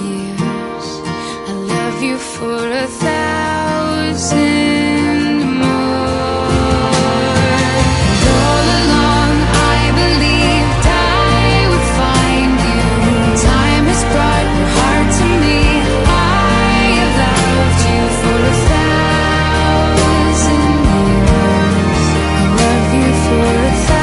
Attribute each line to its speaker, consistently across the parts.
Speaker 1: years. I love you for 1,000 more. And all along I believed I would find you. Time has brought your heart to me. I have loved you for 1,000 years. I love you for 1,000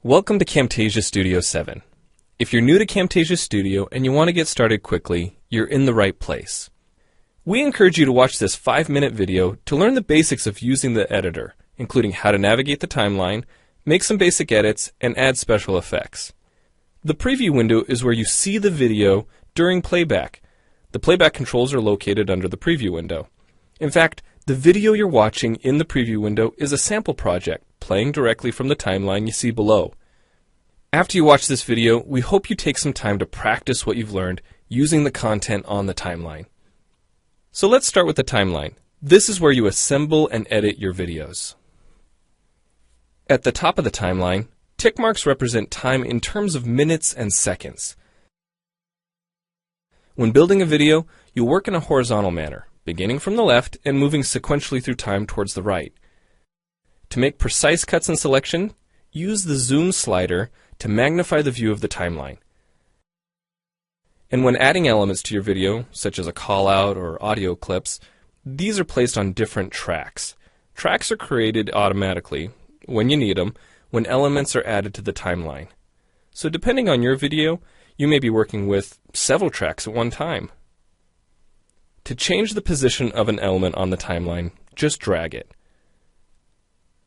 Speaker 2: Welcome to Camtasia Studio 7. If you're new to Camtasia Studio and you want to get started quickly, you're in the right place. We encourage you to watch this 5-minute video to learn the basics of using the editor, including how to navigate the timeline, make some basic edits, and add special effects. The preview window is where you see the video during playback. The playback controls are located under the preview window. In fact, the video you're watching in the preview window is a sample project playing directly from the timeline you see below. After you watch this video, we hope you take some time to practice what you've learned using the content on the timeline. So let's start with the timeline. This is where you assemble and edit your videos. At the top of the timeline, tick marks represent time in terms of minutes and seconds. When building a video, you'll work in a horizontal manner, beginning from the left and moving sequentially through time towards the right. To make precise cuts and selection, use the zoom slider to magnify the view of the timeline. And when adding elements to your video, such as a call-out or audio clips, these are placed on different tracks. Tracks are created automatically, when you need them, when elements are added to the timeline. So depending on your video, you may be working with several tracks at one time. To change the position of an element on the timeline, just drag it.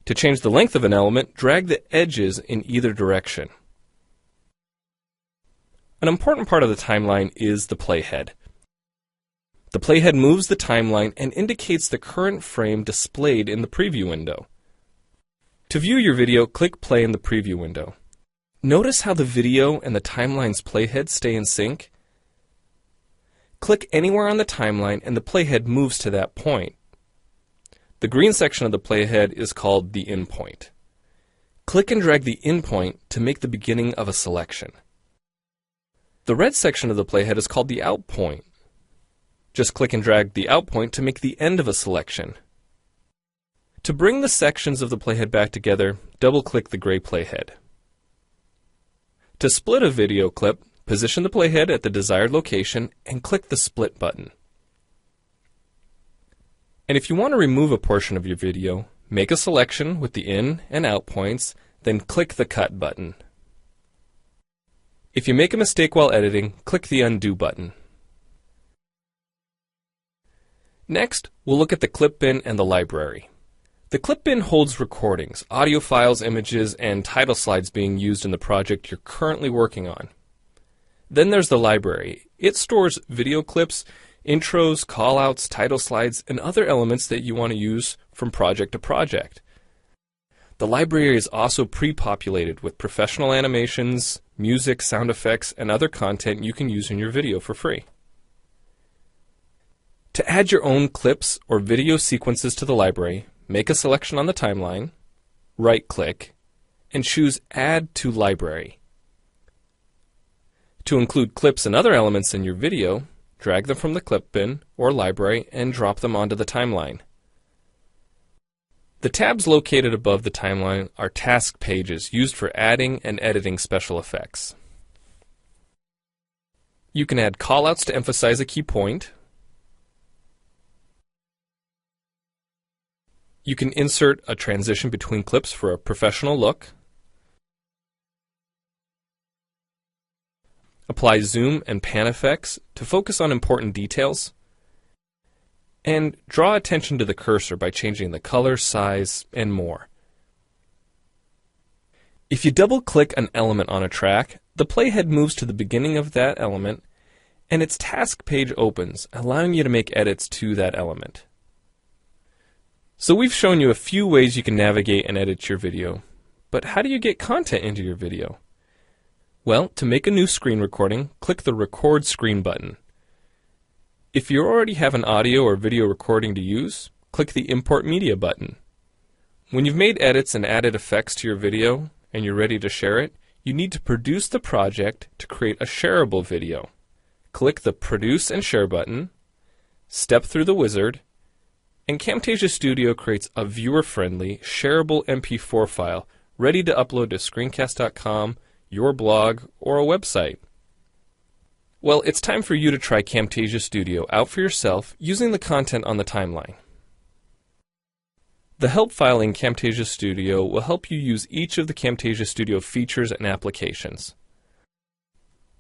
Speaker 2: To change the length of an element, drag the edges in either direction. An important part of the timeline is the playhead. The playhead moves the timeline and indicates the current frame displayed in the preview window. To view your video, click play in the preview window. Notice how the video and the timeline's playhead stay in sync? Click anywhere on the timeline and the playhead moves to that point. The green section of the playhead is called the in point. Click and drag the in point to make the beginning of a selection. The red section of the playhead is called the out point. Just click and drag the out point to make the end of a selection. To bring the sections of the playhead back together, double-click the gray playhead. To split a video clip, position the playhead at the desired location and click the split button. And if you want to remove a portion of your video, make a selection with the in and out points, then click the cut button. If you make a mistake while editing, click the undo button. Next, we'll look at the clip bin and the library. The clip bin holds recordings, audio files, images, and title slides being used in the project you're currently working on. Then there's the library. It stores video clips, intros, callouts, title slides, and other elements that you want to use from project to project. The library is also pre-populated with professional animations, music, sound effects, and other content you can use in your video for free. To add your own clips or video sequences to the library, make a selection on the timeline, right-click, and choose Add to Library. To include clips and other elements in your video, drag them from the clip bin or library and drop them onto the timeline. The tabs located above the timeline are task pages used for adding and editing special effects. You can add callouts to emphasize a key point. You can insert a transition between clips for a professional look. Apply zoom and pan effects to focus on important details. And draw attention to the cursor by changing the color, size, and more. If you double-click an element on a track, the playhead moves to the beginning of that element, and its task page opens, allowing you to make edits to that element. So we've shown you a few ways you can navigate and edit your video. But how do you get content into your video? Well, to make a new screen recording, click the Record Screen button. If you already have an audio or video recording to use, click the Import Media button. When you've made edits and added effects to your video, and you're ready to share it, you need to produce the project to create a shareable video. Click the Produce and Share button, step through the wizard, and Camtasia Studio creates a viewer-friendly, shareable MP4 file ready to upload to screencast.com, your blog, or a website. Well, it's time for you to try Camtasia Studio out for yourself using the content on the timeline. The help file in Camtasia Studio will help you use each of the Camtasia Studio features and applications.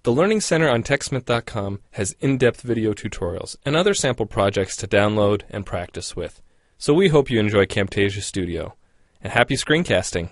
Speaker 2: The Learning Center on TechSmith.com has in-depth video tutorials and other sample projects to download and practice with. So we hope you enjoy Camtasia Studio. And happy screencasting!